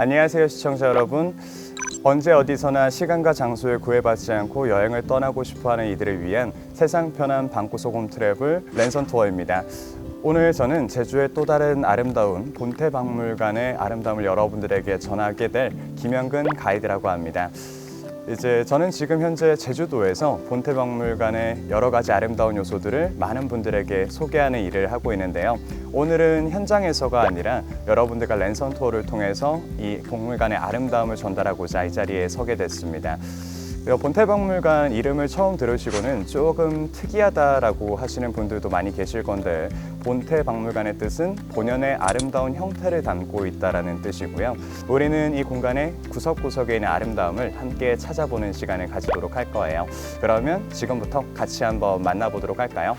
안녕하세요, 시청자 여러분. 언제 어디서나 시간과 장소에 구애받지 않고 여행을 떠나고 싶어하는 이들을 위한 세상 편한 방구석 홈트래블 랜선 투어입니다. 오늘 저는 제주의 또 다른 아름다운 본태박물관의 아름다움을 여러분들에게 전하게 될 김영근 가이드라고 합니다. 저는 지금 현재 제주도에서 본태박물관의 여러 가지 아름다운 요소들을 많은 분들에게 소개하는 일을 하고 있는데요. 오늘은 현장에서가 아니라 여러분들과 랜선 투어를 통해서 이 박물관의 아름다움을 전달하고자 이 자리에 서게 됐습니다. 본태박물관 이름을 처음 들으시고는 조금 특이하다라고 하시는 분들도 많이 계실 건데, 본태박물관의 뜻은 본연의 아름다운 형태를 담고 있다라는 뜻이고요. 우리는 이 공간의 구석구석에 있는 아름다움을 함께 찾아보는 시간을 가지도록 할 거예요. 그러면 지금부터 같이 한번 만나보도록 할까요?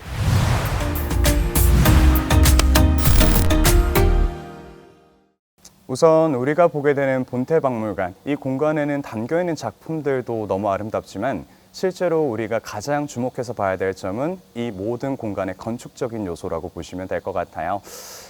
우선 우리가 보게 되는 본태박물관, 이 공간에는 담겨있는 작품들도 너무 아름답지만 실제로 우리가 가장 주목해서 봐야 될 점은 이 모든 공간의 건축적인 요소라고 보시면 될 것 같아요.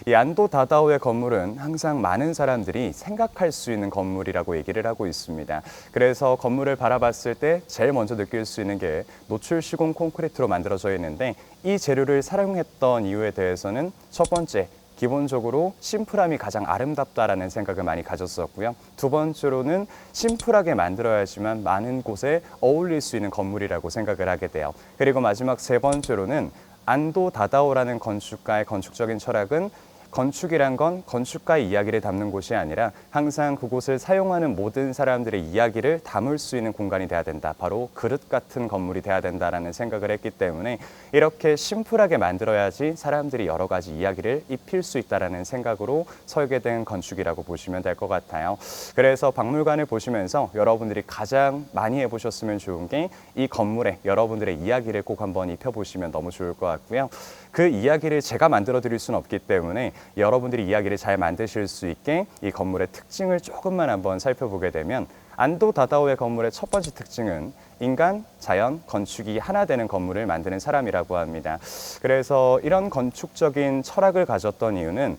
이 안도 다다오의 건물은 항상 많은 사람들이 생각할 수 있는 건물이라고 얘기를 하고 있습니다. 그래서 건물을 바라봤을 때 제일 먼저 느낄 수 있는 게 노출 시공 콘크리트로 만들어져 있는데, 이 재료를 사용했던 이유에 대해서는 첫 번째, 기본적으로 심플함이 가장 아름답다라는 생각을 많이 가졌었고요. 두 번째로는 심플하게 만들어야지만 많은 곳에 어울릴 수 있는 건물이라고 생각을 하게 돼요. 그리고 마지막 세 번째로는 안도 다다오라는 건축가의 건축적인 철학은 건축이란 건 건축가의 이야기를 담는 곳이 아니라 항상 그곳을 사용하는 모든 사람들의 이야기를 담을 수 있는 공간이 돼야 된다. 바로 그릇 같은 건물이 돼야 된다라는 생각을 했기 때문에 이렇게 심플하게 만들어야지 사람들이 여러 가지 이야기를 입힐 수 있다라는 생각으로 설계된 건축이라고 보시면 될 것 같아요. 그래서 박물관을 보시면서 여러분들이 가장 많이 해보셨으면 좋은 게 이 건물에 여러분들의 이야기를 꼭 한번 입혀보시면 너무 좋을 것 같고요. 그 이야기를 제가 만들어 드릴 수는 없기 때문에 여러분들이 이야기를 잘 만드실 수 있게 이 건물의 특징을 조금만 한번 살펴보게 되면, 안도 다다오의 건물의 첫 번째 특징은 인간, 자연, 건축이 하나 되는 건물을 만드는 사람이라고 합니다. 그래서 이런 건축적인 철학을 가졌던 이유는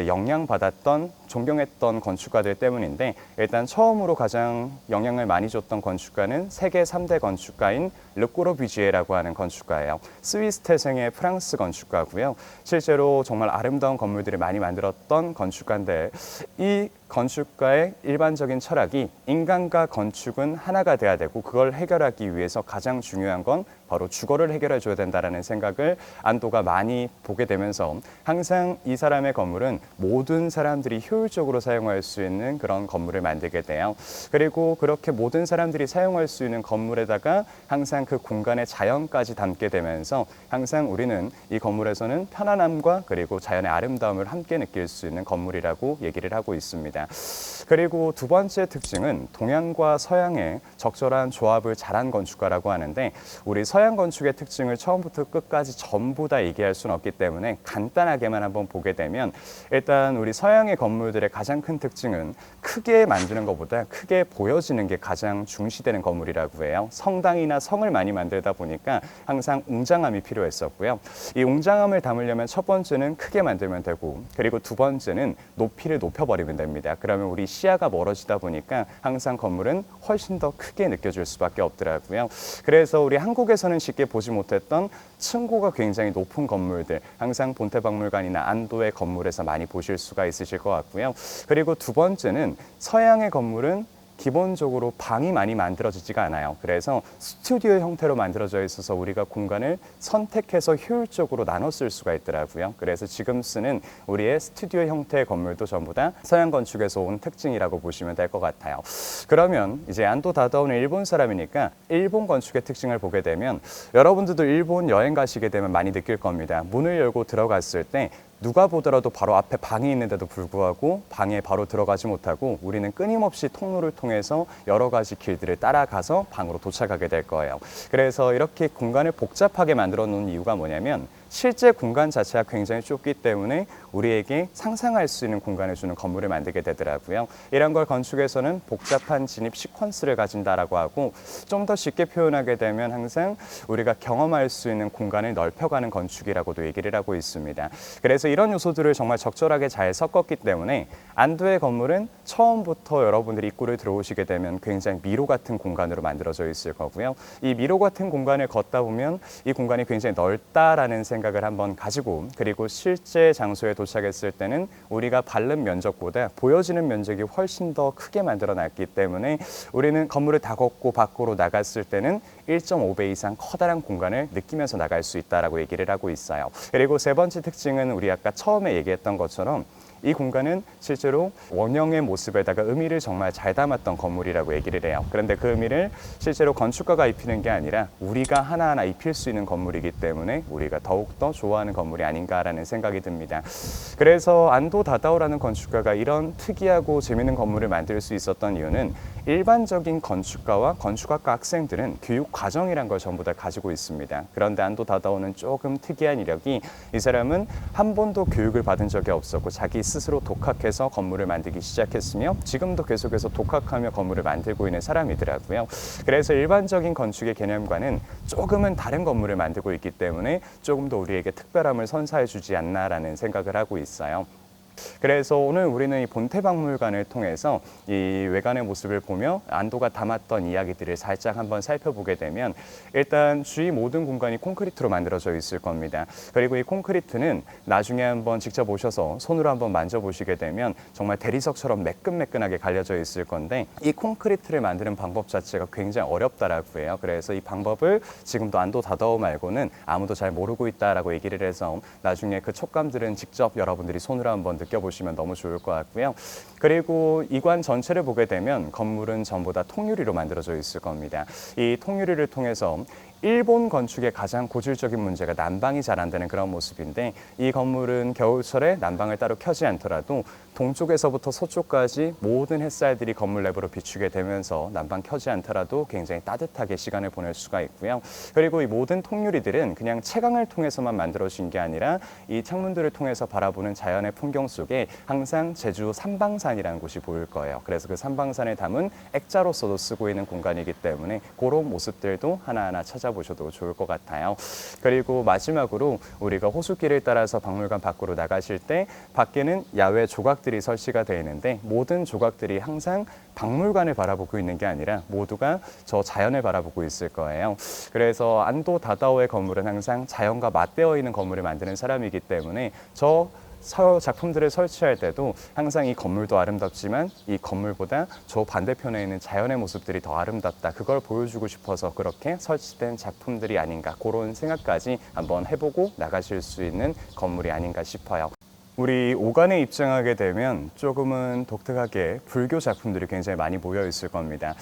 영향받았던, 존경했던 건축가들 때문인데, 일단 처음으로 가장 영향을 많이 줬던 건축가는 세계 3대 건축가인 르꼬르비지에라고 하는 건축가예요. 스위스 태생의 프랑스 건축가고요. 실제로 정말 아름다운 건물들을 많이 만들었던 건축가인데, 이 건축가의 일반적인 철학이 인간과 건축은 하나가 돼야 되고, 그걸 해결하기 위해서 가장 중요한 건 바로 주거를 해결해 줘야 된다라는 생각을 안도가 많이 보게 되면서, 항상 이 사람의 건물은 모든 사람들이 효율적으로 사용할 수 있는 그런 건물을 만들게 돼요. 그리고 그렇게 모든 사람들이 사용할 수 있는 건물에다가 항상 그 공간의 자연까지 담게 되면서, 항상 우리는 이 건물에서는 편안함과 그리고 자연의 아름다움을 함께 느낄 수 있는 건물이라고 얘기를 하고 있습니다. 그리고 두 번째 특징은 동양과 서양의 적절한 조합을 잘한 건축가라고 하는데, 우리 서양 건축의 특징을 처음부터 끝까지 전부 다 얘기할 수는 없기 때문에 간단하게만 한번 보게 되면, 일단 우리 서양의 건물들의 가장 큰 특징은 크게 만드는 것보다 크게 보여지는 게 가장 중시되는 건물이라고 해요. 성당이나 성을 많이 만들다 보니까 항상 웅장함이 필요했었고요. 이 웅장함을 담으려면 첫 번째는 크게 만들면 되고, 그리고 두 번째는 높이를 높여버리면 됩니다. 그러면 우리 시야가 멀어지다 보니까 항상 건물은 훨씬 더 크게 느껴질 수밖에 없더라고요. 그래서 우리 한국에서는 쉽게 보지 못했던 층고가 굉장히 높은 건물들, 항상 본태박물관이나 안도의 건물에서 많이 보실 수가 있으실 것 같고요. 그리고 두 번째는 서양의 건물은 기본적으로 방이 많이 만들어지지가 않아요. 그래서 스튜디오 형태로 만들어져 있어서 우리가 공간을 선택해서 효율적으로 나눠 쓸 수가 있더라고요. 그래서 지금 쓰는 우리의 스튜디오 형태의 건물도 전부 다 서양 건축에서 온 특징이라고 보시면 될 것 같아요. 그러면 안도 다다오는 일본 사람이니까 일본 건축의 특징을 보게 되면, 여러분들도 일본 여행 가시게 되면 많이 느낄 겁니다. 문을 열고 들어갔을 때 누가 보더라도 바로 앞에 방이 있는데도 불구하고 방에 바로 들어가지 못하고 우리는 끊임없이 통로를 통해서 여러 가지 길들을 따라가서 방으로 도착하게 될 거예요. 그래서 이렇게 공간을 복잡하게 만들어 놓은 이유가 뭐냐면, 실제 공간 자체가 굉장히 좁기 때문에 우리에게 상상할 수 있는 공간을 주는 건물을 만들게 되더라고요. 이런 걸 건축에서는 복잡한 진입 시퀀스를 가진다라고 하고, 좀 더 쉽게 표현하게 되면 항상 우리가 경험할 수 있는 공간을 넓혀가는 건축이라고도 얘기를 하고 있습니다. 그래서 이런 요소들을 정말 적절하게 잘 섞었기 때문에 안도의 건물은 처음부터 여러분들이 입구를 들어오시게 되면 굉장히 미로 같은 공간으로 만들어져 있을 거고요. 이 미로 같은 공간을 걷다 보면 이 공간이 굉장히 넓다라는 생각을 한번 가지고, 그리고 실제 장소에 도착했을 때는 우리가 밟는 면적보다 보여지는 면적이 훨씬 더 크게 만들어 놨기 때문에 우리는 건물을 다 걷고 밖으로 나갔을 때는 1.5배 이상 커다란 공간을 느끼면서 나갈 수 있다라고 얘기를 하고 있어요. 그리고 세 번째 특징은 우리 아까 처음에 얘기했던 것처럼 이 공간은 실제로 원형의 모습에다가 의미를 정말 잘 담았던 건물이라고 얘기를 해요. 그런데 그 의미를 실제로 건축가가 입히는 게 아니라 우리가 하나하나 입힐 수 있는 건물이기 때문에 우리가 더욱더 좋아하는 건물이 아닌가라는 생각이 듭니다. 그래서 안도 다다오라는 건축가가 이런 특이하고 재미있는 건물을 만들 수 있었던 이유는 일반적인 건축가와 건축학과 학생들은 교육 과정이란 걸 전부 다 가지고 있습니다. 그런데 안도 다다오는 조금 특이한 이력이, 이 사람은 한 번도 교육을 받은 적이 없었고 자기 스스로 독학해서 건물을 만들기 시작했으며 지금도 계속해서 독학하며 건물을 만들고 있는 사람이더라고요. 그래서 일반적인 건축의 개념과는 조금은 다른 건물을 만들고 있기 때문에 조금 더 우리에게 특별함을 선사해 주지 않나라는 생각을 하고 있어요. 그래서 오늘 우리는 이 본태박물관을 통해서 이 외관의 모습을 보며 안도가 담았던 이야기들을 살짝 한번 살펴보게 되면, 일단 주위 모든 공간이 콘크리트로 만들어져 있을 겁니다. 그리고 이 콘크리트는 나중에 한번 직접 오셔서 손으로 한번 만져보시게 되면 정말 대리석처럼 매끈매끈하게 갈려져 있을 건데, 이 콘크리트를 만드는 방법 자체가 굉장히 어렵다라고 해요. 그래서 이 방법을 지금도 안도 다다오 말고는 아무도 잘 모르고 있다라고 얘기를 해서 나중에 그 촉감들은 직접 여러분들이 손으로 한번 느껴보시면 너무 좋을 것 같고요. 그리고 이관 전체를 보게 되면 건물은 전부 다 통유리로 만들어져 있을 겁니다. 이 통유리를 통해서 일본 건축의 가장 고질적인 문제가 난방이 잘 안 되는 그런 모습인데, 이 건물은 겨울철에 난방을 따로 켜지 않더라도 동쪽에서부터 서쪽까지 모든 햇살들이 건물 내부로 비추게 되면서 난방 켜지 않더라도 굉장히 따뜻하게 시간을 보낼 수가 있고요. 그리고 이 모든 통유리들은 그냥 채광을 통해서만 만들어진 게 아니라 이 창문들을 통해서 바라보는 자연의 풍경 속에 항상 제주 삼방산이라는 곳이 보일 거예요. 그래서 그 삼방산을 담은 액자로서도 쓰고 있는 공간이기 때문에 그런 모습들도 하나하나 찾아보셔도 좋을 것 같아요. 그리고 마지막으로 우리가 호수길을 따라서 박물관 밖으로 나가실 때 밖에는 야외 조각들이 설치가 되어 있는데, 모든 조각들이 항상 박물관을 바라보고 있는 게 아니라 모두가 저 자연을 바라보고 있을 거예요. 그래서 안도 다다오의 건물은 항상 자연과 맞대어 있는 건물을 만드는 사람이기 때문에 저 작품들을 설치할 때도 항상 이 건물도 아름답지만 이 건물보다 저 반대편에 있는 자연의 모습들이 더 아름답다, 그걸 보여주고 싶어서 그렇게 설치된 작품들이 아닌가, 그런 생각까지 한번 해보고 나가실 수 있는 건물이 아닌가 싶어요. 우리 오관에 입장하게 되면 조금은 독특하게 불교 작품들이 굉장히 많이 모여 있을 겁니다.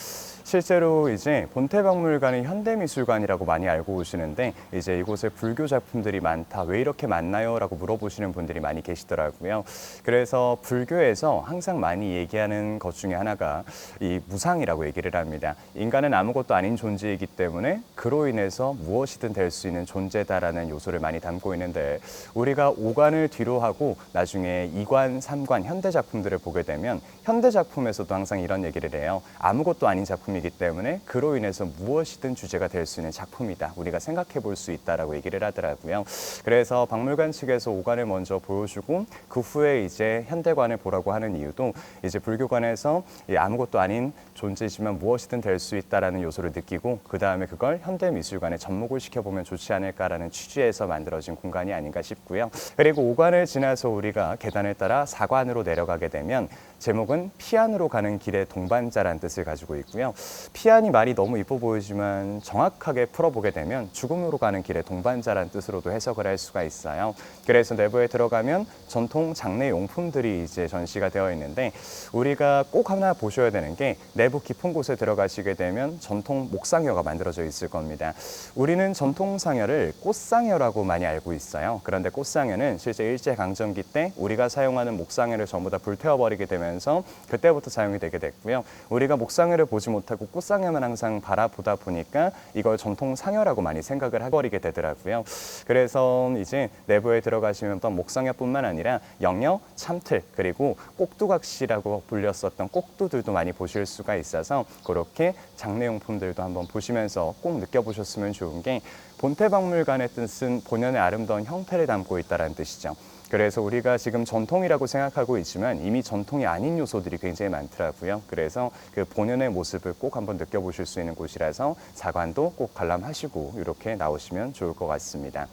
실제로 이제 본태박물관은 현대미술관이라고 많이 알고 오시는데, 이제 이곳에 불교 작품들이 많다, 왜 이렇게 많나요? 라고 물어보시는 분들이 많이 계시더라고요. 그래서 불교에서 항상 많이 얘기하는 것 중에 하나가 이 무상이라고 얘기를 합니다. 인간은 아무것도 아닌 존재이기 때문에 그로 인해서 무엇이든 될 수 있는 존재다라는 요소를 많이 담고 있는데, 우리가 오관을 뒤로 하고 나중에 2관, 3관 현대 작품들을 보게 되면 현대 작품에서도 항상 이런 얘기를 해요. 아무것도 아닌 작품이기 때문에 그로 인해서 무엇이든 주제가 될 수 있는 작품이다, 우리가 생각해 볼 수 있다라고 얘기를 하더라고요. 그래서 박물관 측에서 5관을 먼저 보여주고 그 후에 이제 현대관을 보라고 하는 이유도, 이제 불교관에서 아무것도 아닌 존재지만 무엇이든 될 수 있다라는 요소를 느끼고 그 다음에 그걸 현대미술관에 접목을 시켜보면 좋지 않을까라는 취지에서 만들어진 공간이 아닌가 싶고요. 그리고 5관을 지나서 우리가 계단을 따라 4관으로 내려가게 되면 제목은 피안으로 가는 길의 동반자라는 뜻을 가지고 있고요. 피안이 말이 너무 이뻐 보이지만 정확하게 풀어보게 되면 죽음으로 가는 길의 동반자라는 뜻으로도 해석을 할 수가 있어요. 그래서 내부에 들어가면 전통 장례 용품들이 이제 전시가 되어 있는데, 우리가 꼭 하나 보셔야 되는 게 내부 깊은 곳에 들어가시게 되면 전통 목상여가 만들어져 있을 겁니다. 우리는 전통 상여를 꽃상여라고 많이 알고 있어요. 그런데 꽃상여는 실제 일제강점기 때 우리가 사용하는 목상여를 전부 다 불태워버리게 되면서 되면서 그때부터 사용이 되게 됐고요. 우리가 목상회를 보지 못하고 꽃상회만 항상 바라보다 보니까 이걸 전통 상여라고 많이 생각을 해버리게 되더라고요. 그래서 이제 내부에 들어가시면 목상회뿐만 아니라 영여, 참틀, 그리고 꼭두각시라고 불렸었던 꼭두들도 많이 보실 수가 있어서 그렇게 장례용품들도 한번 보시면서 꼭 느껴보셨으면 좋은 게 본태박물관의 뜻은 본연의 아름다운 형태를 담고 있다는 뜻이죠. 그래서 우리가 지금 전통이라고 생각하고 있지만 이미 전통이 아닌 요소들이 굉장히 많더라고요. 그래서 그 본연의 모습을 꼭 한번 느껴보실 수 있는 곳이라서 사관도 꼭 관람하시고 이렇게 나오시면 좋을 것 같습니다.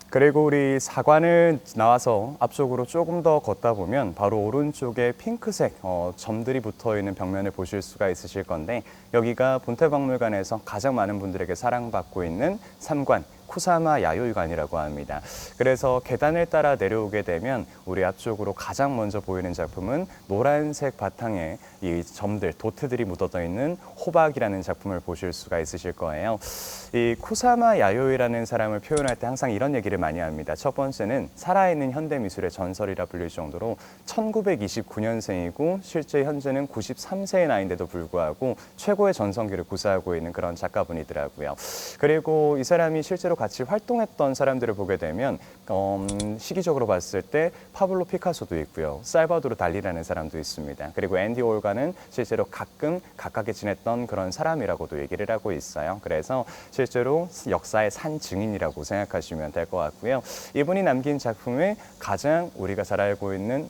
그리고 우리 사관을 나와서 앞쪽으로 조금 더 걷다 보면 바로 오른쪽에 핑크색 점들이 붙어 있는 벽면을 보실 수가 있으실 건데 여기가 본태박물관에서 가장 많은 분들에게 사랑받고 있는 삼관 쿠사마 야요이관이라고 합니다. 그래서 계단을 따라 내려오게 되면 우리 앞쪽으로 가장 먼저 보이는 작품은 노란색 바탕에 이 점들, 도트들이 묻어져 있는 호박이라는 작품을 보실 수가 있으실 거예요. 이 쿠사마 야요이라는 사람을 표현할 때 항상 이런 얘기를 많이 합니다. 첫 번째는 살아있는 현대미술의 전설이라 불릴 정도로 1929년생이고 실제 현재는 93세의 나이인데도 불구하고 최고의 전성기를 구사하고 있는 그런 작가분이더라고요. 그리고 이 사람이 실제로 같이 활동했던 사람들을 보게 되면 시기적으로 봤을 때 파블로 피카소도 있고요. 살바도르 달리라는 사람도 있습니다. 그리고 앤디 올가는 실제로 가끔 가깝게 지냈던 그런 사람이라고도 얘기를 하고 있어요. 그래서 실제로 역사의 산 증인이라고 생각하시면 될 것 같고요. 이분이 남긴 작품에 가장 우리가 잘 알고 있는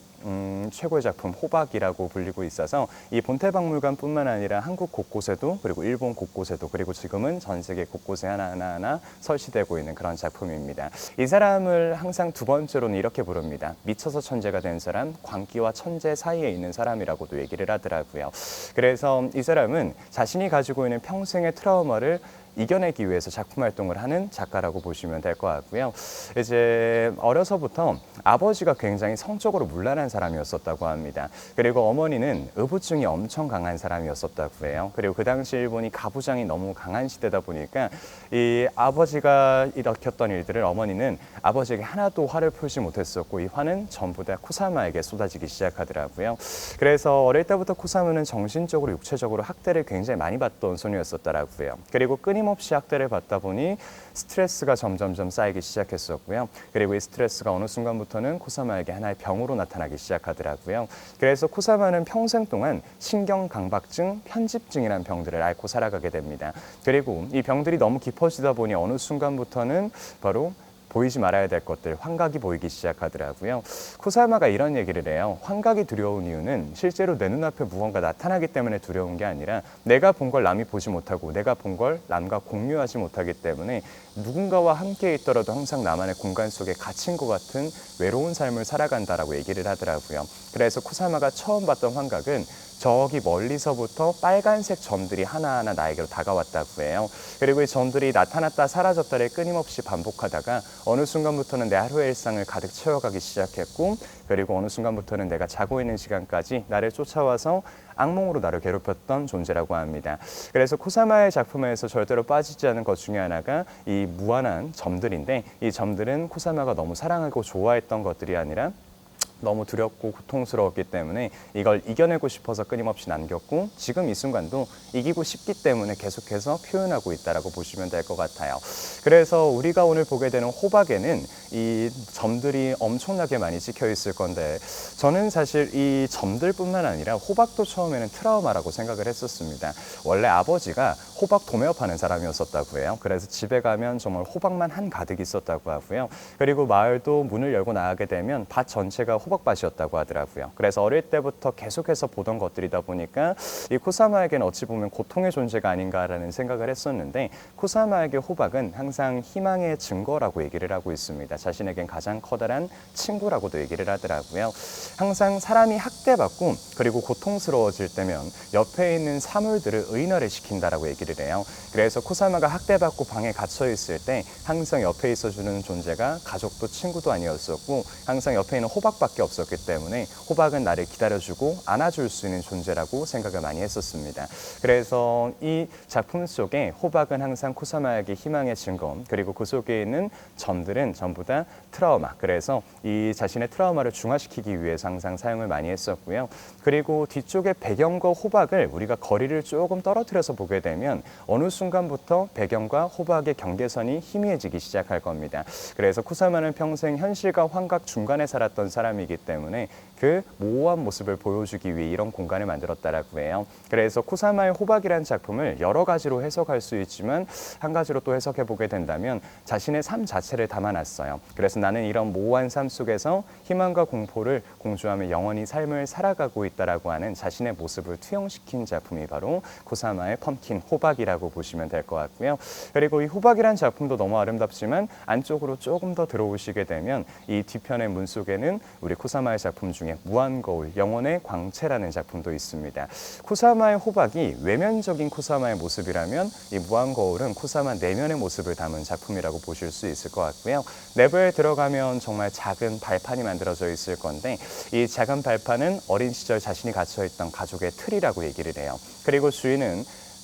최고의 작품 호박이라고 불리고 있어서 이 본태박물관뿐만 아니라 한국 곳곳에도 그리고 일본 곳곳에도 그리고 지금은 전 세계 곳곳에 하나하나 설치되고 있는 그런 작품입니다. 이 사람을 항상 두 번째로는 이렇게 부릅니다. 미쳐서 천재가 된 사람, 광기와 천재 사이에 있는 사람이라고도 얘기를 하더라고요. 그래서 이 사람은 자신이 가지고 있는 평생의 트라우마를 이겨내기 위해서 작품 활동을 하는 작가라고 보시면 될 것 같고요. 이제 어려서부터 아버지가 굉장히 성적으로 문란한 사람이었었다고 합니다. 그리고 어머니는 의부증이 엄청 강한 사람이었었다고 해요. 그리고 그 당시 일본이 가부장이 너무 강한 시대다 보니까 이 아버지가 일으켰던 일들을 어머니는 아버지에게 하나도 화를 풀지 못했었고 이 화는 전부 다 쿠사마에게 쏟아지기 시작하더라고요. 그래서 어릴 때부터 쿠사마는 정신적으로 육체적으로 학대를 굉장히 많이 받던 소녀였었더라고요. 그리고 끊임없이 학대를 받다 보니 스트레스가 점점점 쌓이기 시작했었고요. 그리고 이 스트레스가 어느 순간부터는 쿠사마에게 하나의 병으로 나타나기 시작하더라고요. 그래서 쿠사마는 평생 동안 신경강박증, 편집증이라는 병들을 앓고 살아가게 됩니다. 그리고 이 병들이 너무 깊어지다 보니 어느 순간부터는 바로 보이지 말아야 될 것들, 환각이 보이기 시작하더라고요. 쿠사마가 이런 얘기를 해요. 환각이 두려운 이유는 실제로 내 눈앞에 무언가 나타나기 때문에 두려운 게 아니라 내가 본 걸 남이 보지 못하고 내가 본 걸 남과 공유하지 못하기 때문에 누군가와 함께 있더라도 항상 나만의 공간 속에 갇힌 것 같은 외로운 삶을 살아간다라고 얘기를 하더라고요. 그래서 쿠사마가 처음 봤던 환각은 저기 멀리서부터 빨간색 점들이 하나하나 나에게로 다가왔다고 해요. 그리고 이 점들이 나타났다 사라졌다를 끊임없이 반복하다가 어느 순간부터는 내 하루의 일상을 가득 채워가기 시작했고 그리고 어느 순간부터는 내가 자고 있는 시간까지 나를 쫓아와서 악몽으로 나를 괴롭혔던 존재라고 합니다. 그래서 쿠사마의 작품에서 절대로 빠지지 않은 것 중에 하나가 이 무한한 점들인데 이 점들은 쿠사마가 너무 사랑하고 좋아했던 것들이 아니라 너무 두렵고 고통스러웠기 때문에 이걸 이겨내고 싶어서 끊임없이 남겼고 지금 이 순간도 이기고 싶기 때문에 계속해서 표현하고 있다라고 보시면 될 것 같아요. 그래서 우리가 오늘 보게 되는 호박에는 이 점들이 엄청나게 많이 찍혀 있을 건데 저는 사실 이 점들뿐만 아니라 호박도 처음에는 트라우마라고 생각을 했었습니다. 원래 아버지가 호박 도매어 파는 사람이었었다고 해요. 그래서 집에 가면 정말 호박만 한가득 있었다고 하고요. 그리고 마을도 문을 열고 나가게 되면 밭 전체가 호박밭이었다고 하더라고요. 그래서 어릴 때부터 계속해서 보던 것들이다 보니까 이 쿠사마에게는 어찌 보면 고통의 존재가 아닌가라는 생각을 했었는데 쿠사마에게 호박은 항상 희망의 증거라고 얘기를 하고 있습니다. 자신에겐 가장 커다란 친구라고도 얘기를 하더라고요. 항상 사람이 학대받고 그리고 고통스러워질 때면 옆에 있는 사물들을 의인화를 시킨다라고 얘기를 해요. 그래서 쿠사마가 학대받고 방에 갇혀 있을 때 항상 옆에 있어주는 존재가 가족도 친구도 아니었었고 항상 옆에 있는 호박밖에 수밖에 없었기 때문에 호박은 나를 기다려주고 안아줄 수 있는 존재라고 생각을 많이 했었습니다. 그래서 이 작품 속에 호박은 항상 쿠사마에게 희망의 증거, 그리고 그 속에 있는 점들은 전부 다 트라우마, 그래서 이 자신의 트라우마를 중화시키기 위해서 항상 사용을 많이 했었고요. 그리고 뒤쪽의 배경과 호박을 우리가 거리를 조금 떨어뜨려서 보게 되면 어느 순간부터 배경과 호박의 경계선이 희미해지기 시작할 겁니다. 그래서 쿠사마는 평생 현실과 환각 중간에 살았던 사람이기 때문에 그 모호한 모습을 보여주기 위해 이런 공간을 만들었다라고 해요. 그래서 쿠사마의 호박이라는 작품을 여러 가지로 해석할 수 있지만 한 가지로 또 해석해 보게 된다면 자신의 삶 자체를 담아놨어요. 그래서 나는 이런 모호한 삶 속에서 희망과 공포를 공주하며 영원히 삶을 살아가고 있다라고 하는 자신의 모습을 투영시킨 작품이 바로 쿠사마의 펌킨 호박이라고 보시면 될 것 같고요. 그리고 이 호박이라는 작품도 너무 아름답지만 안쪽으로 조금 더 들어오시게 되면 이 뒤편의 문 속에는 우리 쿠사마의 작품 중에 무한거울, 영혼의 광채라는 작품도 있습니다. 쿠사마의 호박이 외면적인 쿠사마의 모습이라면 이 무한거울은 쿠사마 내면의 모습을 담은 작품이라고 보실 수 있을 것 같고요. 내부에 들어가면 정말 작은 발판이 만들어져 있을 건데 이 작은 발판은 어린 시절 자신이 갇혀있던 가족의 틀이라고 얘기를 해요. 그리고 주위는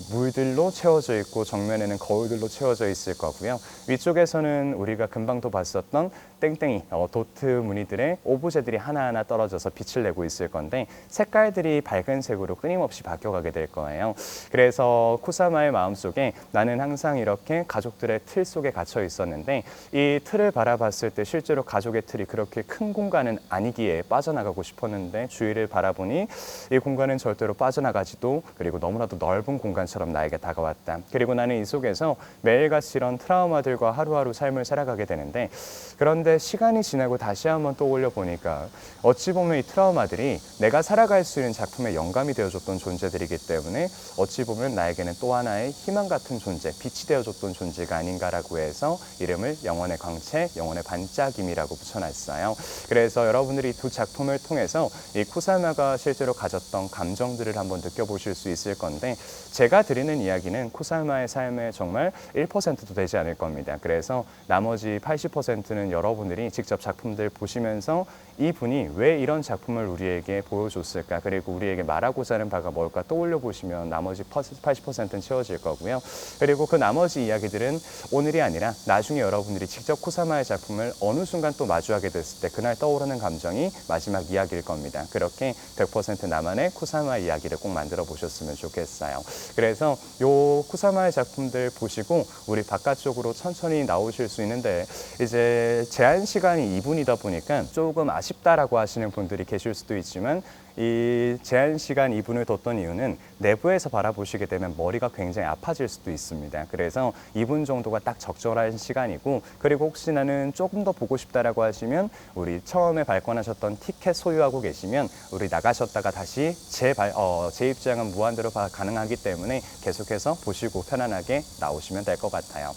물들로 채워져 있고 정면에는 거울들로 채워져 있을 거고요. 위쪽에서는 우리가 금방도 봤었던 땡땡이, 도트 무늬들의 오브제들이 하나하나 떨어져서 빛을 내고 있을 건데 색깔들이 밝은 색으로 끊임없이 바뀌어가게 될 거예요. 그래서 쿠사마의 마음속에 나는 항상 이렇게 가족들의 틀 속에 갇혀 있었는데 이 틀을 바라봤을 때 실제로 가족의 틀이 그렇게 큰 공간은 아니기에 빠져나가고 싶었는데 주위를 바라보니 이 공간은 절대로 빠져나가지도, 그리고 너무나도 넓은 공간처럼 나에게 다가왔다. 그리고 나는 이 속에서 매일같이 이런 트라우마들과 하루하루 삶을 살아가게 되는데, 그런데 시간이 지나고 다시 한번 떠올려 보니까 어찌 보면 이 트라우마들이 내가 살아갈 수 있는 작품의 영감이 되어줬던 존재들이기 때문에 어찌 보면 나에게는 또 하나의 희망 같은 존재, 빛이 되어줬던 존재가 아닌가라고 해서 이름을 영혼의 광채, 영혼의 반짝임이라고 붙여놨어요. 그래서 여러분들이 두 작품을 통해서 이 쿠사마가 실제로 가졌던 감정들을 한번 느껴보실 수 있을 건데, 제가 드리는 이야기는 쿠사마의 삶의 정말 1%도 되지 않을 겁니다. 그래서 나머지 80%는 여러분들이 직접 작품들 보시면서 이분이 왜 이런 작품을 우리에게 보여줬을까, 그리고 우리에게 말하고자 하는 바가 뭘까 떠올려 보시면 나머지 80%는 채워질 거고요. 그리고 그 나머지 이야기들은 오늘이 아니라 나중에 여러분들이 직접 쿠사마의 작품을 어느 순간 또 마주하게 됐을 때 그날 떠오르는 감정이 마지막 이야기일 겁니다. 그렇게 100% 나만의 쿠사마 이야기를 꼭 만들어 보셨으면 좋겠어요. 그래서 요 쿠사마의 작품들 보시고 우리 바깥쪽으로 천천히 나오실 수 있는데, 이제 제한 시간이 2분이다 보니까 조금 아쉽다라고 하시는 분들이 계실 수도 있지만, 이 제한 시간 2분을 뒀던 이유는 내부에서 바라보시게 되면 머리가 굉장히 아파질 수도 있습니다. 그래서 2분 정도가 딱 적절한 시간이고, 그리고 혹시 나는 조금 더 보고 싶다라고 하시면 우리 처음에 발권하셨던 티켓 소유하고 계시면 우리 나가셨다가 다시 제 입장은 무한대로 가능하기 때문에 계속해서 보시고 편안하게 나오시면 될 것 같아요.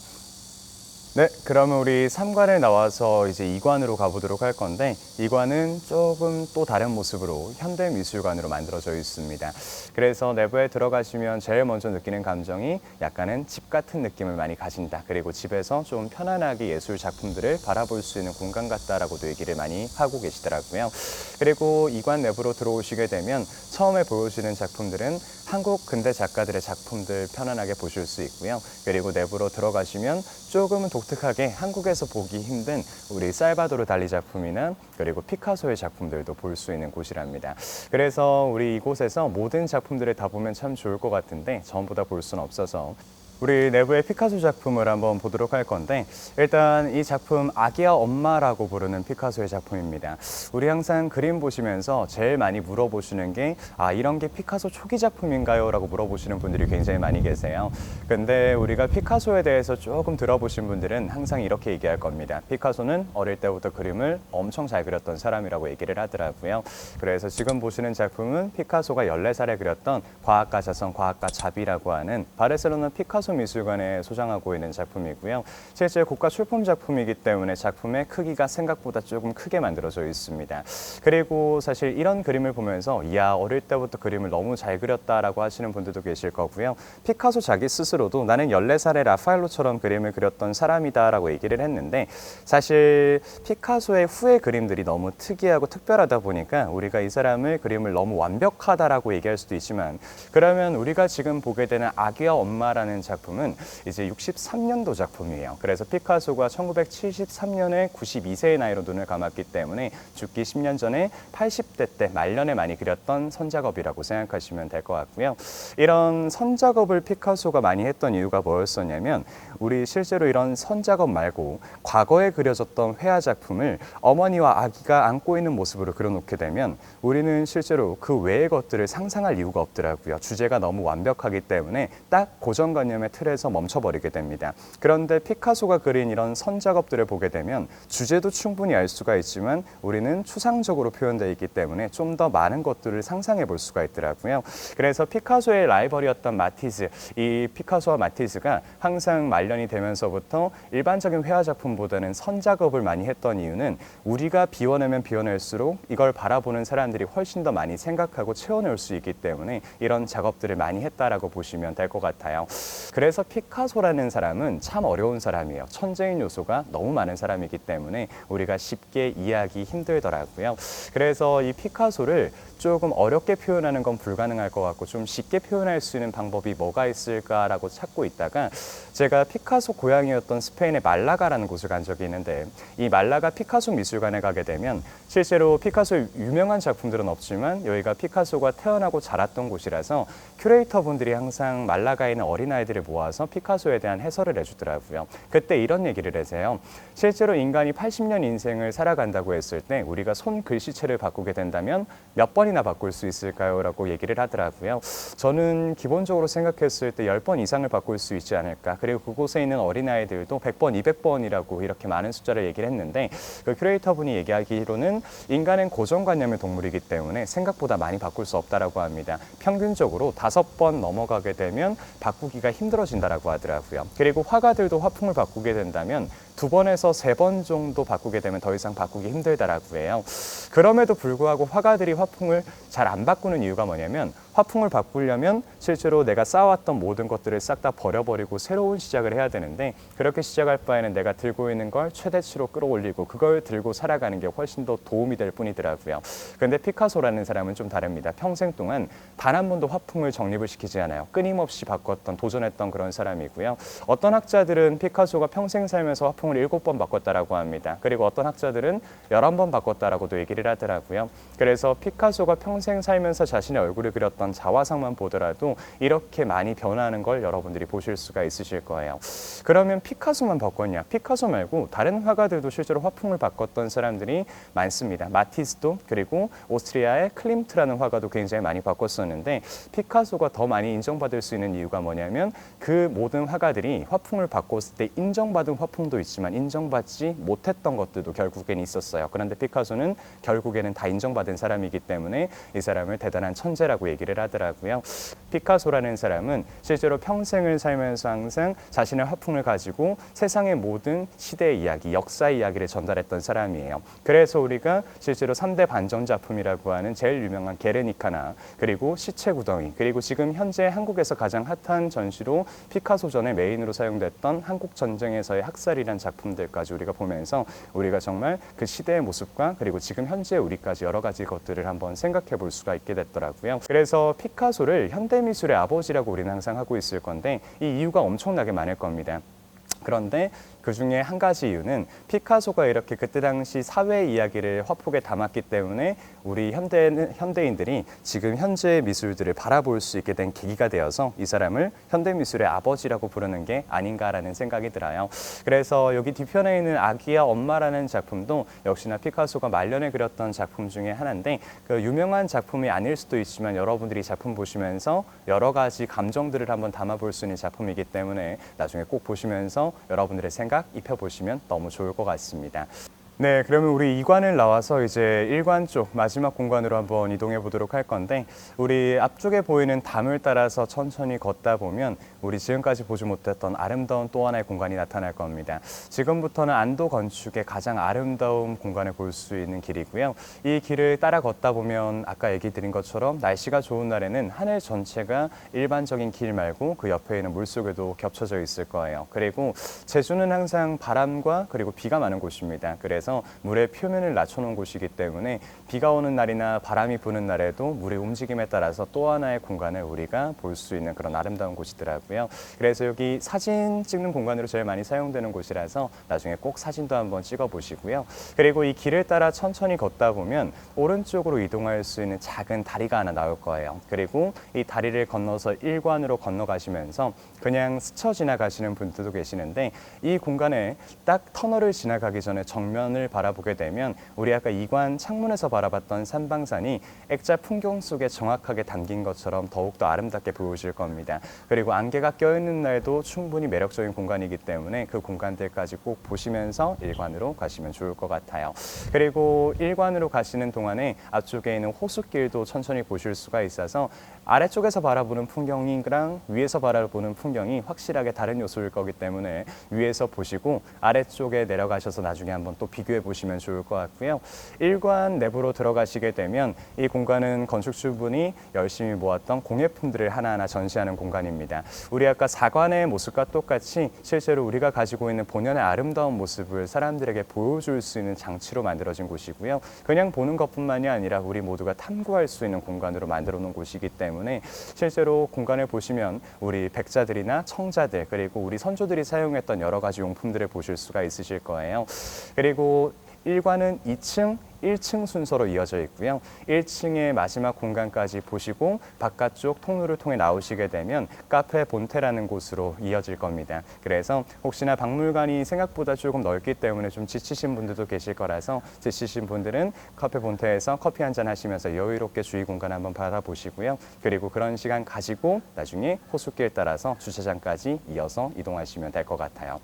네, 그러면 우리 3관에 나와서 이제 2관으로 가보도록 할 건데, 2관은 조금 또 다른 모습으로 현대미술관으로 만들어져 있습니다. 그래서 내부에 들어가시면 제일 먼저 느끼는 감정이 약간은 집 같은 느낌을 많이 가진다. 그리고 집에서 좀 편안하게 예술 작품들을 바라볼 수 있는 공간 같다라고도 얘기를 많이 하고 계시더라고요. 그리고 2관 내부로 들어오시게 되면 처음에 보여주는 작품들은 한국 근대 작가들의 작품들 편안하게 보실 수 있고요. 그리고 내부로 들어가시면 조금은 독특하게 한국에서 보기 힘든 우리 살바도르 달리 작품이나 그리고 피카소의 작품들도 볼 수 있는 곳이랍니다. 그래서 우리 이곳에서 모든 작품들을 다 보면 참 좋을 것 같은데 전부 다 볼 수는 없어서 우리 내부의 피카소 작품을 한번 보도록 할 건데, 일단 이 작품 아기야 엄마라고 부르는 피카소의 작품입니다. 우리 항상 그림 보시면서 제일 많이 물어보시는 게 이런 게 피카소 초기 작품인가요? 라고 물어보시는 분들이 굉장히 많이 계세요. 근데 우리가 피카소에 대해서 조금 들어보신 분들은 항상 이렇게 얘기할 겁니다. 피카소는 어릴 때부터 그림을 엄청 잘 그렸던 사람이라고 얘기를 하더라고요. 그래서 지금 보시는 작품은 피카소가 14살에 그렸던 과학가 자선, 과학가 자비라고 하는 바르셀로나 피카소 피카소 미술관에 소장하고 있는 작품이고요. 실제 고가 출품 작품이기 때문에 작품의 크기가 생각보다 조금 크게 만들어져 있습니다. 그리고 사실 이런 그림을 보면서 이야, 어릴 때부터 그림을 너무 잘 그렸다라고 하시는 분들도 계실 거고요. 피카소 자기 스스로도 나는 14살의 라파엘로처럼 그림을 그렸던 사람이다라고 얘기를 했는데, 사실 피카소의 후의 그림들이 너무 특이하고 특별하다 보니까 우리가 이 사람을 그림을 너무 완벽하다라고 얘기할 수도 있지만, 그러면 우리가 지금 보게 되는 아기와 엄마라는 작품은 이제 63년도 작품이에요. 그래서 피카소가 1973년에 92세의 나이로 눈을 감았기 때문에 죽기 10년 전에 80대 때 말년에 많이 그렸던 선작업이라고 생각하시면 될 것 같고요. 이런 선작업을 피카소가 많이 했던 이유가 뭐였었냐면, 우리 실제로 이런 선작업 말고 과거에 그려졌던 회화 작품을 어머니와 아기가 안고 있는 모습으로 그려놓게 되면 우리는 실제로 그 외의 것들을 상상할 이유가 없더라고요. 주제가 너무 완벽하기 때문에 딱 고정관념의 틀에서 멈춰버리게 됩니다. 그런데 피카소가 그린 이런 선작업들을 보게 되면 주제도 충분히 알 수가 있지만 우리는 추상적으로 표현되어 있기 때문에 좀 더 많은 것들을 상상해 볼 수가 있더라고요. 그래서 피카소의 라이벌이었던 마티즈, 이 피카소와 마티즈가 항상 말년이 되면서부터 일반적인 회화 작품보다는 선작업을 많이 했던 이유는 우리가 비워내면 비워낼수록 이걸 바라보는 사람들이 훨씬 더 많이 생각하고 채워낼 수 있기 때문에 이런 작업들을 많이 했다라고 보시면 될 것 같아요. 그래서 피카소라는 사람은 참 어려운 사람이에요. 천재인 요소가 너무 많은 사람이기 때문에 우리가 쉽게 이해하기 힘들더라고요. 그래서 이 피카소를 조금 어렵게 표현하는 건 불가능할 것 같고 좀 쉽게 표현할 수 있는 방법이 뭐가 있을까라고 찾고 있다가 제가 피카소 고향이었던 스페인의 말라가라는 곳을 간 적이 있는데, 이 말라가 피카소 미술관에 가게 되면 실제로 피카소의 유명한 작품들은 없지만 여기가 피카소가 태어나고 자랐던 곳이라서 큐레이터 분들이 항상 말라가에 있는 어린아이들을 모아서 피카소에 대한 해설을 해주더라고요. 그때 이런 얘기를 하세요. 실제로 인간이 80년 인생을 살아간다고 했을 때 우리가 손 글씨체를 바꾸게 된다면 몇 번이나 바꿀 수 있을까요? 라고 얘기를 하더라고요. 저는 기본적으로 생각했을 때 10번 이상을 바꿀 수 있지 않을까. 그리고 그곳에 있는 어린아이들도 100번, 200번이라고 이렇게 많은 숫자를 얘기를 했는데, 그 큐레이터 분이 얘기하기로는 인간은 고정관념의 동물이기 때문에 생각보다 많이 바꿀 수 없다라고 합니다. 평균적으로 5번 넘어가게 되면 바꾸기가 힘들어진다라고 하더라고요. 그리고 화가들도 화풍을 바꾸게 된다면 2번에서 3번 정도 바꾸게 되면 더 이상 바꾸기 힘들다라고 해요. 그럼에도 불구하고 화가들이 화풍을 잘 안 바꾸는 이유가 뭐냐면, 화풍을 바꾸려면 실제로 내가 쌓아왔던 모든 것들을 싹 다 버려버리고 새로운 시작을 해야 되는데, 그렇게 시작할 바에는 내가 들고 있는 걸 최대치로 끌어올리고 그걸 들고 살아가는 게 훨씬 더 도움이 될 뿐이더라고요. 그런데 피카소라는 사람은 좀 다릅니다. 평생 동안 단 한 번도 화풍을 정립을 시키지 않아요. 끊임없이 바꿨던, 도전했던 그런 사람이고요. 어떤 학자들은 피카소가 평생 살면서 화풍을 7번 바꿨다라고 합니다. 그리고 어떤 학자들은 11번 바꿨다라고도 얘기를 하더라고요. 그래서 피카소가 평생 살면서 자신의 얼굴을 그렸던 자화상만 보더라도 이렇게 많이 변하는 걸 여러분들이 보실 수가 있으실 거예요. 그러면 피카소만 바꿨냐? 피카소 말고 다른 화가들도 실제로 화풍을 바꿨던 사람들이 많습니다. 마티스도, 그리고 오스트리아의 클림트라는 화가도 굉장히 많이 바꿨었는데, 피카소가 더 많이 인정받을 수 있는 이유가 뭐냐면, 그 모든 화가들이 화풍을 바꿨을 때 인정받은 화풍도 있지만 인정받지 못했던 것들도 결국엔 있었어요. 그런데 피카소는 결국에는 다 인정받은 사람이기 때문에 이 사람을 대단한 천재라고 얘기를 하더라고요. 피카소라는 사람은 실제로 평생을 살면서 항상 자신의 화풍을 가지고 세상의 모든 시대의 이야기, 역사의 이야기를 전달했던 사람이에요. 그래서 우리가 실제로 3대 반전 작품이라고 하는 제일 유명한 게르니카나, 그리고 시체구덩이, 그리고 지금 현재 한국에서 가장 핫한 전시로 피카소전의 메인으로 사용됐던 한국전쟁에서의 학살이라는 작품들까지 우리가 보면서 우리가 정말 그 시대의 모습과 그리고 지금 현재 우리까지 여러 가지 것들을 한번 생각해 볼 수가 있게 됐더라고요. 그래서 피카소를 현대미술의 아버지라고 우리는 항상 하고 있을 건데, 이 이유가 엄청나게 많을 겁니다. 그런데 그 중에 한 가지 이유는 피카소가 이렇게 그때 당시 사회 이야기를 화폭에 담았기 때문에 우리 현대인들이 지금 현재의 미술들을 바라볼 수 있게 된 계기가 되어서 이 사람을 현대미술의 아버지라고 부르는 게 아닌가라는 생각이 들어요. 그래서 여기 뒤편에 있는 아기야 엄마라는 작품도 역시나 피카소가 말년에 그렸던 작품 중에 하나인데, 그 유명한 작품이 아닐 수도 있지만 여러분들이 작품 보시면서 여러 가지 감정들을 한번 담아볼 수 있는 작품이기 때문에 나중에 꼭 보시면서 여러분들의 생각 입혀보시면 너무 좋을 것 같습니다. 네, 그러면 우리 2관을 나와서 이제 1관 쪽 마지막 공간으로 한번 이동해 보도록 할 건데, 우리 앞쪽에 보이는 담을 따라서 천천히 걷다 보면 우리 지금까지 보지 못했던 아름다운 또 하나의 공간이 나타날 겁니다. 지금부터는 안도 건축의 가장 아름다운 공간을 볼 수 있는 길이고요. 이 길을 따라 걷다 보면 아까 얘기 드린 것처럼 날씨가 좋은 날에는 하늘 전체가 일반적인 길 말고 그 옆에 있는 물속에도 겹쳐져 있을 거예요. 그리고 제주는 항상 바람과 그리고 비가 많은 곳입니다. 그래서 물의 표면을 낮춰놓은 곳이기 때문에 비가 오는 날이나 바람이 부는 날에도 물의 움직임에 따라서 또 하나의 공간을 우리가 볼 수 있는 그런 아름다운 곳이더라고요. 그래서 여기 사진 찍는 공간으로 제일 많이 사용되는 곳이라서 나중에 꼭 사진도 한번 찍어 보시고요. 그리고 이 길을 따라 천천히 걷다 보면 오른쪽으로 이동할 수 있는 작은 다리가 하나 나올 거예요. 그리고 이 다리를 건너서 1관으로 건너가시면서 그냥 스쳐 지나가시는 분들도 계시는데, 이 공간에 딱 터널을 지나가기 전에 정면을 바라보게 되면 우리 아까 2관 창문에서 바라봤던 산방산이 액자 풍경 속에 정확하게 담긴 것처럼 더욱더 아름답게 보여질 겁니다. 그리고 안개가 껴있는 날도 충분히 매력적인 공간이기 때문에 그 공간들까지 꼭 보시면서 1관으로 가시면 좋을 것 같아요. 그리고 1관으로 가시는 동안에 앞쪽에 있는 호숫길도 천천히 보실 수가 있어서 아래쪽에서 바라보는 풍경이랑 위에서 바라보는 풍경이 확실하게 다른 요소일 거기 때문에 위에서 보시고 아래쪽에 내려가셔서 나중에 한번 또 비교해 보시면 좋을 것 같고요. 1관 내부로 들어가시게 되면 이 공간은 건축주분이 열심히 모았던 공예품들을 하나하나 전시하는 공간입니다. 우리 아까 4관의 모습과 똑같이 실제로 우리가 가지고 있는 본연의 아름다운 모습을 사람들에게 보여줄 수 있는 장치로 만들어진 곳이고요. 그냥 보는 것뿐만이 아니라 우리 모두가 탐구할 수 있는 공간으로 만들어 놓은 곳이기 때문에 실제로 공간을 보시면 우리 백자들이나 청자들 그리고 우리 선조들이 사용했던 여러 가지 용품들을 보실 수가 있으실 거예요. 그리고 1관은 2층, 1층 순서로 이어져 있고요. 1층의 마지막 공간까지 보시고 바깥쪽 통로를 통해 나오시게 되면 카페 본테라는 곳으로 이어질 겁니다. 그래서 혹시나 박물관이 생각보다 조금 넓기 때문에 좀 지치신 분들도 계실 거라서 지치신 분들은 카페 본테에서 커피 한잔 하시면서 여유롭게 주위 공간 한번 바라보시고요. 그리고 그런 시간 가지고 나중에 호숫길 따라서 주차장까지 이어서 이동하시면 될 것 같아요.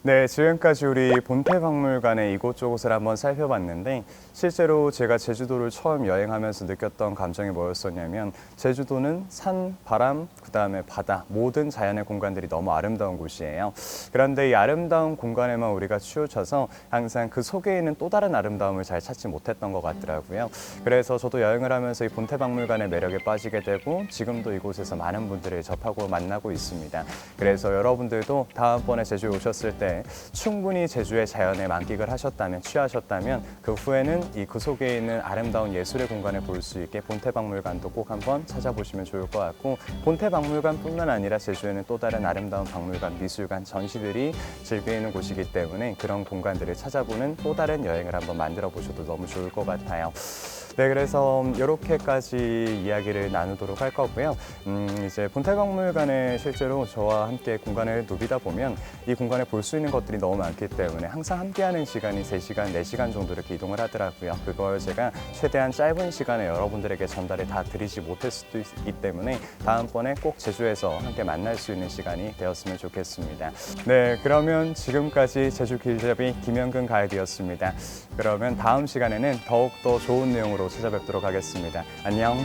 네, 지금까지 우리 본태박물관의 이곳저곳을 한번 살펴봤는데, 실제로 제가 제주도를 처음 여행하면서 느꼈던 감정이 뭐였었냐면, 제주도는 산, 바람, 그 다음에 바다, 모든 자연의 공간들이 너무 아름다운 곳이에요. 그런데 이 아름다운 공간에만 우리가 치우쳐서 항상 그 속에 있는 또 다른 아름다움을 잘 찾지 못했던 것 같더라고요. 그래서 저도 여행을 하면서 이 본태박물관의 매력에 빠지게 되고 지금도 이곳에서 많은 분들을 접하고 만나고 있습니다. 그래서 여러분들도 다음번에 제주에 오셨을 때 충분히 제주의 자연에 만끽을 하셨다면, 취하셨다면 그 후에는 그 속에 있는 아름다운 예술의 공간을 볼 수 있게 본태박물관도 꼭 한번 찾아보시면 좋을 것 같고, 본태박물관뿐만 아니라 제주에는 또 다른 아름다운 박물관, 미술관, 전시들이 즐겨 있는 곳이기 때문에 그런 공간들을 찾아보는 또 다른 여행을 한번 만들어 보셔도 너무 좋을 것 같아요. 네, 그래서 이렇게까지 이야기를 나누도록 할 거고요. 이제 본태박물관에 실제로 저와 함께 공간을 누비다 보면 이 공간에 볼 수 있는 것들이 너무 많기 때문에 항상 함께하는 시간이 3시간, 4시간 정도 이렇게 이동을 하더라고요. 그걸 제가 최대한 짧은 시간에 여러분들에게 전달을 다 드리지 못할 수도 있기 때문에 다음번에 꼭 제주에서 함께 만날 수 있는 시간이 되었으면 좋겠습니다. 네, 그러면 지금까지 제주 길잡이 김영근 가이드였습니다. 그러면 다음 시간에는 더욱더 좋은 내용으로 찾아뵙도록 하겠습니다. 안녕.